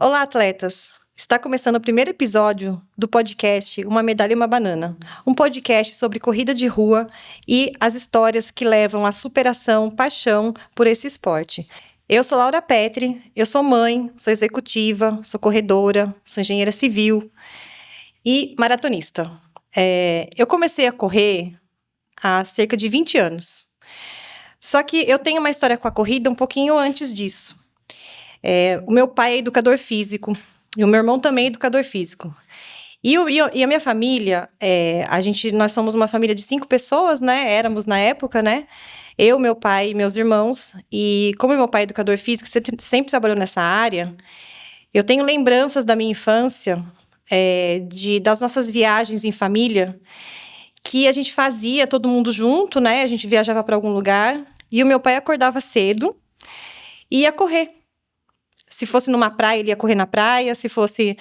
Olá, atletas! Está começando o primeiro episódio do podcast Uma Medalha e uma Banana, um podcast sobre corrida de rua e as histórias que levam à superação, paixão por esse esporte. Eu sou Laura Petri, eu sou mãe, sou executiva, sou corredora, sou engenheira civil e maratonista. Eu comecei a correr há cerca de 20 anos. Só que eu tenho uma história com a corrida um pouquinho antes disso. O meu pai é educador físico e o meu irmão também é educador físico. E a minha família, nós somos uma família de 5 pessoas, né? Éramos na época, né? Eu, meu pai e meus irmãos. E como meu pai é educador físico, sempre trabalhou nessa área, eu tenho lembranças da minha infância, das nossas viagens em família, que a gente fazia todo mundo junto, né? A gente viajava para algum lugar e o meu pai acordava cedo e ia correr. Se fosse numa praia, ele ia correr na praia. Se fosse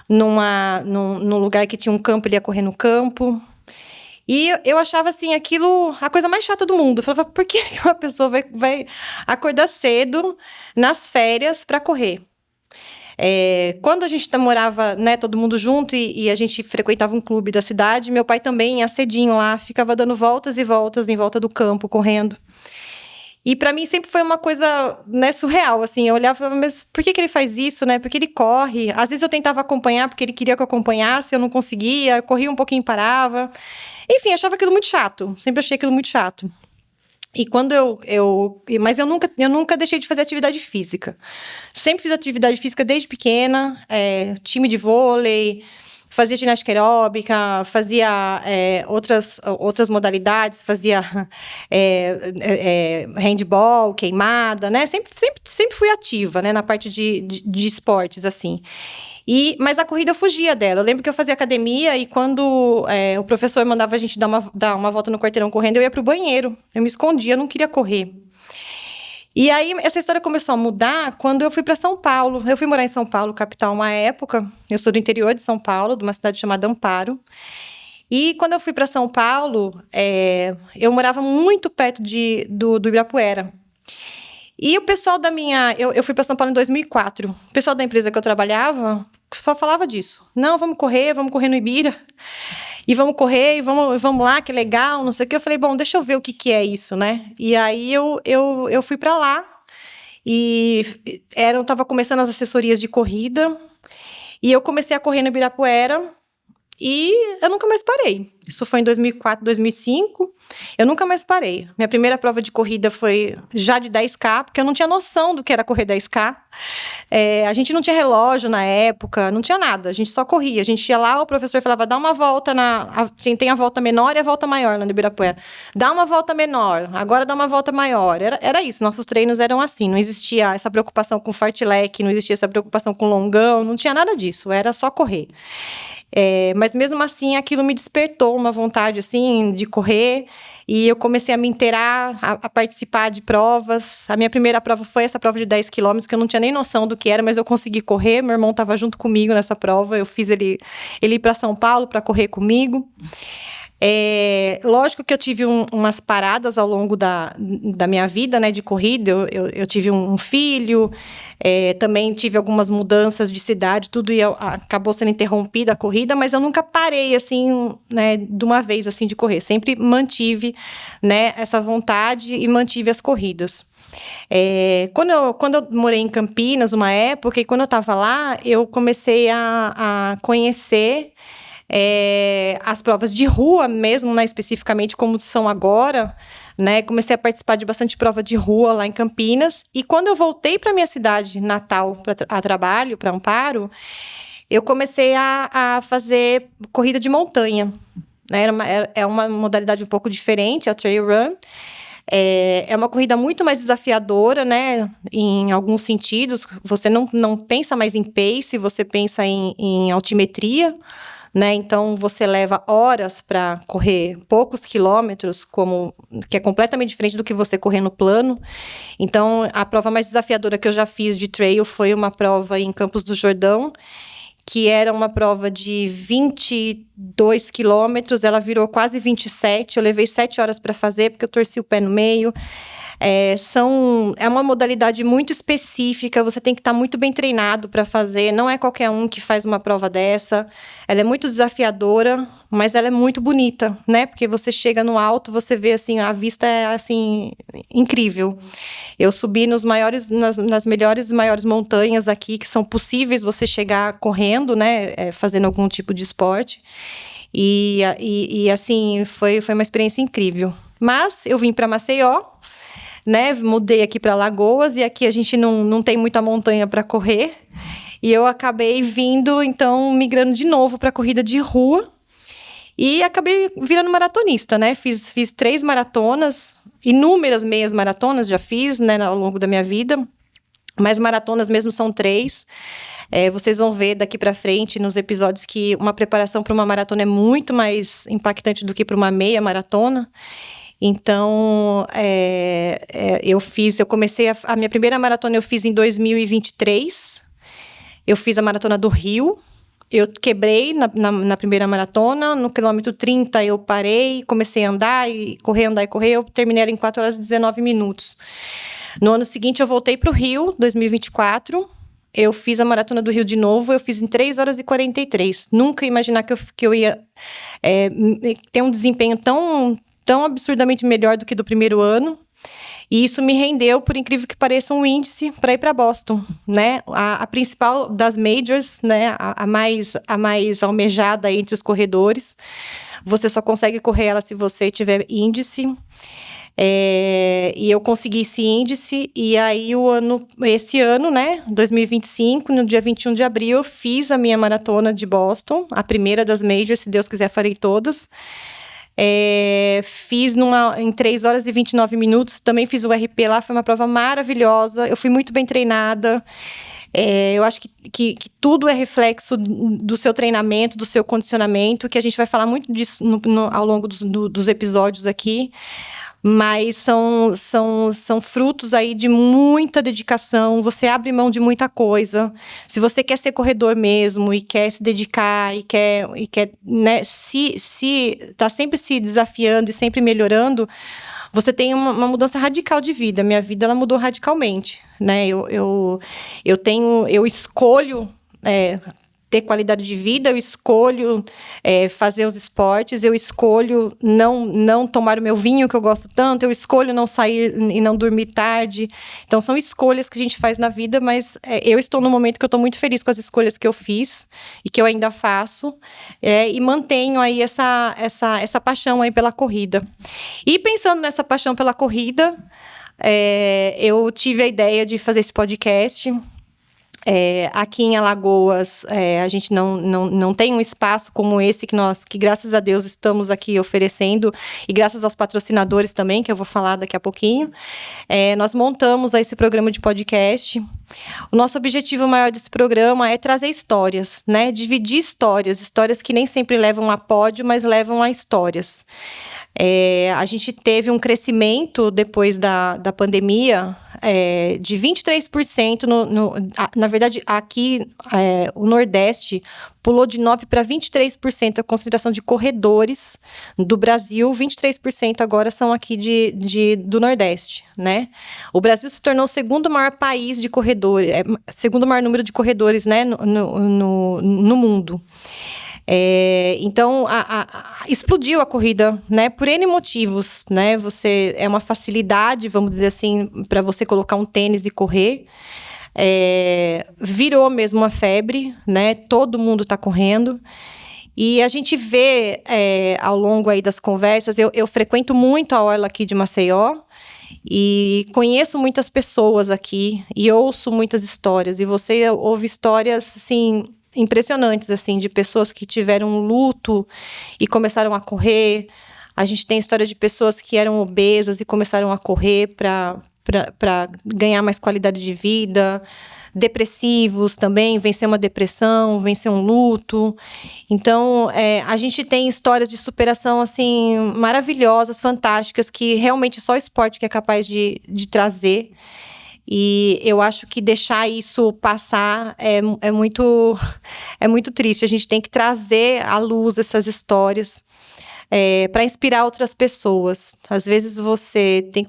num lugar que tinha um campo, ele ia correr no campo. E eu achava, assim, aquilo a coisa mais chata do mundo. Eu falava, por que uma pessoa vai acordar cedo nas férias para correr? Quando a gente morava, né, todo mundo junto e a gente frequentava um clube da cidade, meu pai também ia cedinho lá, ficava dando voltas e voltas em volta do campo, correndo. E para mim sempre foi uma coisa, né, surreal, assim. Eu olhava e falava, mas por que ele faz isso, né? Porque ele corre. Às vezes eu tentava acompanhar porque ele queria que eu acompanhasse, eu não conseguia, eu corria um pouquinho e parava. Enfim, achava aquilo muito chato. Sempre achei aquilo muito chato. E quando mas eu nunca deixei de fazer atividade física. Sempre fiz atividade física desde pequena, time de vôlei, fazia ginástica aeróbica, fazia outras modalidades, fazia handball, queimada, né? Sempre fui ativa, né? Na parte de esportes, assim. Mas a corrida eu fugia dela. Eu lembro que eu fazia academia e quando o professor mandava a gente dar uma volta no quarteirão correndo, eu ia pro banheiro. Eu me escondia, eu não queria correr. E aí, essa história começou a mudar quando eu fui para São Paulo. Eu fui morar em São Paulo, capital, uma época. Eu sou do interior de São Paulo, de uma cidade chamada Amparo. E quando eu fui para São Paulo, eu morava muito perto do Ibirapuera. E o pessoal eu fui para São Paulo em 2004. O pessoal da empresa que eu trabalhava só falava disso. Não, vamos correr no Ibira. E vamos correr, e vamos lá, que legal, não sei o quê. Eu falei, bom, deixa eu ver o que é isso, né? E aí eu fui para lá. E tava começando as assessorias de corrida. E eu comecei a correr no Ibirapuera. E eu nunca mais parei. Isso foi em 2004, 2005. Eu nunca mais parei. Minha primeira prova de corrida foi já de 10K, porque eu não tinha noção do que era correr 10K. A gente não tinha relógio na época, não tinha nada. A gente só corria. A gente ia lá, o professor falava, dá uma volta tem a volta menor e a volta maior lá no Ibirapuera. Dá uma volta menor, agora dá uma volta maior. Era isso, nossos treinos eram assim. Não existia essa preocupação com fartlek, não existia essa preocupação com longão, não tinha nada disso. Era só correr. Mas mesmo assim, aquilo me despertou uma vontade, assim, de correr. E eu comecei a me inteirar, a participar de provas. A minha primeira prova foi essa prova de 10 quilômetros, que eu não tinha nem noção do que era, mas eu consegui correr. Meu irmão estava junto comigo nessa prova. Eu fiz ele ir para São Paulo para correr comigo. Lógico que eu tive umas paradas ao longo da minha vida, né, de corrida. Eu tive um filho, também tive algumas mudanças de cidade, tudo acabou sendo interrompida a corrida, mas eu nunca parei, assim, né, de uma vez, assim, de correr. Sempre mantive, né, essa vontade e mantive as corridas. Quando eu morei em Campinas, uma época, e quando eu estava lá, eu comecei a conhecer as provas de rua mesmo, né, especificamente como são agora, né, comecei a participar de bastante prova de rua lá em Campinas, e quando eu voltei para minha cidade natal a trabalho, para Amparo, eu comecei a fazer corrida de montanha, né, é uma modalidade um pouco diferente, a trail run. É uma corrida muito mais desafiadora, né, em alguns sentidos. Você não pensa mais em pace, você pensa em altimetria, né? Então, você leva horas para correr poucos quilômetros, que é completamente diferente do que você correr no plano. Então, a prova mais desafiadora que eu já fiz de trail foi uma prova em Campos do Jordão, que era uma prova de 22 quilômetros, ela virou quase 27, eu levei 7 horas para fazer, porque eu torci o pé no meio. É uma modalidade muito específica, você tem que estar muito bem treinado para fazer, não é qualquer um que faz uma prova dessa. Ela é muito desafiadora, mas ela é muito bonita, né? Porque você chega no alto, você vê, assim, a vista é, assim, incrível. Eu subi nas melhores e maiores montanhas aqui, que são possíveis você chegar correndo, né? Fazendo algum tipo de esporte. E assim, foi uma experiência incrível. Mas eu vim para Maceió, né? Mudei aqui para Alagoas e aqui a gente não tem muita montanha para correr. E eu acabei vindo, então, migrando de novo para corrida de rua. E acabei virando maratonista, né? Fiz 3 maratonas, inúmeras meias maratonas já fiz, né, ao longo da minha vida. Mas maratonas mesmo são 3. Vocês vão ver daqui para frente nos episódios que uma preparação para uma maratona é muito mais impactante do que para uma meia maratona. Então, eu comecei a minha primeira maratona eu fiz em 2023. Eu fiz a maratona do Rio. Eu quebrei na primeira maratona. No quilômetro 30 eu parei, comecei a andar e correr. Eu terminei ela em 4 horas e 19 minutos. No ano seguinte eu voltei para o Rio, 2024. Eu fiz a maratona do Rio de novo, eu fiz em 3 horas e 43. Nunca ia imaginar que eu ia ter um desempenho tão absurdamente melhor do que do primeiro ano. E isso me rendeu, por incrível que pareça, um índice para ir para Boston, né? A principal das majors, né? A mais almejada entre os corredores. Você só consegue correr ela se você tiver índice. E eu consegui esse índice, e aí esse ano, né, 2025, no dia 21 de abril, eu fiz a minha maratona de Boston, a primeira das majors, se Deus quiser farei todas. Fiz em 3 horas e 29 minutos, também fiz o RP lá, foi uma prova maravilhosa, eu fui muito bem treinada. Eu acho que tudo é reflexo do seu treinamento, do seu condicionamento, que a gente vai falar muito disso ao longo dos episódios aqui. Mas são frutos aí de muita dedicação, você abre mão de muita coisa. Se você quer ser corredor mesmo e quer se dedicar e quer né, tá sempre se desafiando e sempre melhorando, você tem uma mudança radical de vida. Minha vida, ela mudou radicalmente, né? Eu escolho ter qualidade de vida, eu escolho fazer os esportes, eu escolho não tomar o meu vinho que eu gosto tanto, eu escolho não sair e não dormir tarde. Então, são escolhas que a gente faz na vida, mas eu estou num momento que eu estou muito feliz com as escolhas que eu fiz e que eu ainda faço, e mantenho aí essa paixão aí pela corrida. E pensando nessa paixão pela corrida, eu tive a ideia de fazer esse podcast. Aqui em Alagoas, a gente não tem um espaço como esse que graças a Deus estamos aqui oferecendo, e graças aos patrocinadores também, que eu vou falar daqui a pouquinho. Nós montamos esse programa de podcast. O nosso objetivo maior desse programa é trazer histórias, né? Dividir histórias que nem sempre levam a pódio, mas levam a histórias. A gente teve um crescimento depois da pandemia de 23%. Na verdade, aqui o Nordeste pulou de 9% para 23% a concentração de corredores do Brasil. 23% agora são aqui do Nordeste, né? O Brasil se tornou o segundo maior país de corredores, segundo maior número de corredores, né, no mundo. Então, explodiu a corrida, né, por N motivos, né? É uma facilidade, vamos dizer assim, para você colocar um tênis e correr. Virou mesmo uma febre, né? Todo mundo está correndo. E a gente vê ao longo aí das conversas, eu frequento muito a orla aqui de Maceió, e conheço muitas pessoas aqui, e ouço muitas histórias. E você ouve histórias, assim, impressionantes, assim, de pessoas que tiveram um luto e começaram a correr. A gente tem história de pessoas que eram obesas e começaram a correr para ganhar mais qualidade de vida. Depressivos também, vencer uma depressão, vencer um luto. Então, a gente tem histórias de superação, assim, maravilhosas, fantásticas, que realmente só o esporte que é capaz de trazer. E eu acho que deixar isso passar é muito triste. A gente tem que trazer à luz essas histórias. para inspirar outras pessoas. Às vezes você tem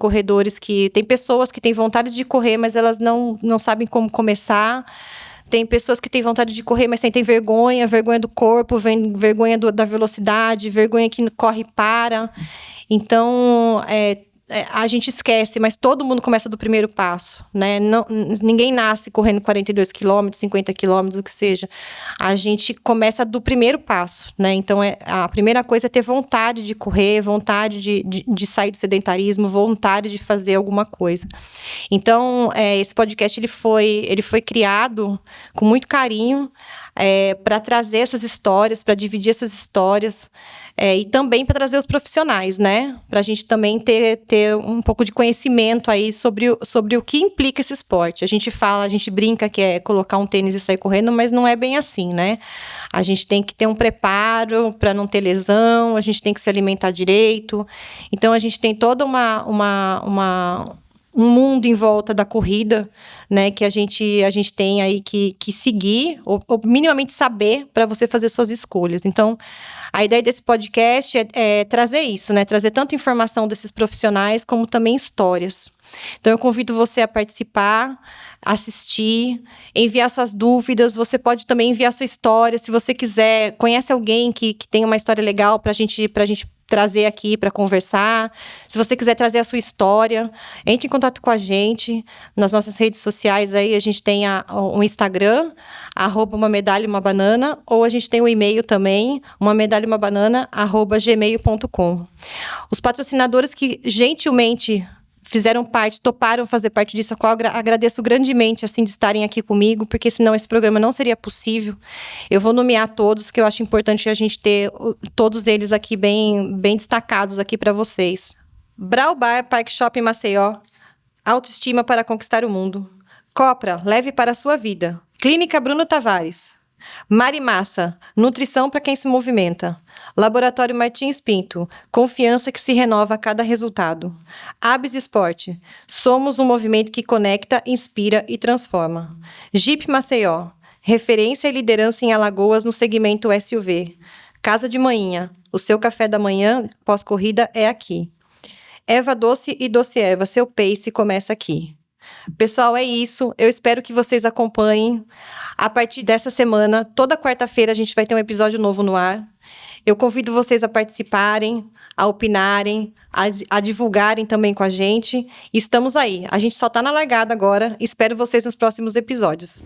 tem pessoas que têm vontade de correr, mas elas não sabem como começar. Tem pessoas que têm vontade de correr, mas têm vergonha do corpo, vergonha da velocidade, vergonha que corre e para. Então, a gente esquece, mas todo mundo começa do primeiro passo, né? Ninguém nasce correndo 42 quilômetros, 50 quilômetros, o que seja. A gente começa do primeiro passo, né? Então, a primeira coisa é ter vontade de correr, vontade de sair do sedentarismo, vontade de fazer alguma coisa. Então, esse podcast ele foi criado com muito carinho, para trazer essas histórias, para dividir essas histórias, e também para trazer os profissionais, né? Para a gente também ter um pouco de conhecimento aí sobre o que implica esse esporte. A gente brinca que é colocar um tênis e sair correndo, mas não é bem assim, né? A gente tem que ter um preparo para não ter lesão, a gente tem que se alimentar direito. Então, a gente tem toda um mundo em volta da corrida, né, que a gente tem aí que seguir, ou minimamente saber, para você fazer suas escolhas. Então, a ideia desse podcast é trazer isso, né, trazer tanto informação desses profissionais, como também histórias. Então, eu convido você a participar, assistir, enviar suas dúvidas. Você pode também enviar sua história, se você quiser. Conhece alguém que tem uma história legal pra gente trazer aqui para conversar. Se você quiser trazer a sua história, entre em contato com a gente nas nossas redes sociais. Aí a gente tem um Instagram, @umamedalhaumabanana, ou a gente tem o e-mail também, umamedalhaumabanana@gmail.com. Os patrocinadores que gentilmente fizeram parte, toparam fazer parte disso, a qual eu agradeço grandemente, assim, de estarem aqui comigo, porque senão esse programa não seria possível. Eu vou nomear todos, que eu acho importante a gente ter todos eles aqui bem destacados aqui para vocês. Brau Bar Park Shopping Maceió, autoestima para conquistar o mundo. Copra, leve para a sua vida. Clínica Bruno Tavares. Marimassa, nutrição para quem se movimenta. Laboratório Martins Pinto, confiança que se renova a cada resultado. Abs Esporte, somos um movimento que conecta, inspira e transforma. Jeep Maceió, referência e liderança em Alagoas no segmento SUV. Casa de Manhinha, o seu café da manhã pós-corrida é aqui. Eva Doce e Doce Eva, seu pace começa aqui. Pessoal, é isso. Eu espero que vocês acompanhem. A partir dessa semana, toda quarta-feira, a gente vai ter um episódio novo no ar. Eu convido vocês a participarem, a opinarem, a divulgarem também com a gente. Estamos aí. A gente só está na largada agora. Espero vocês nos próximos episódios.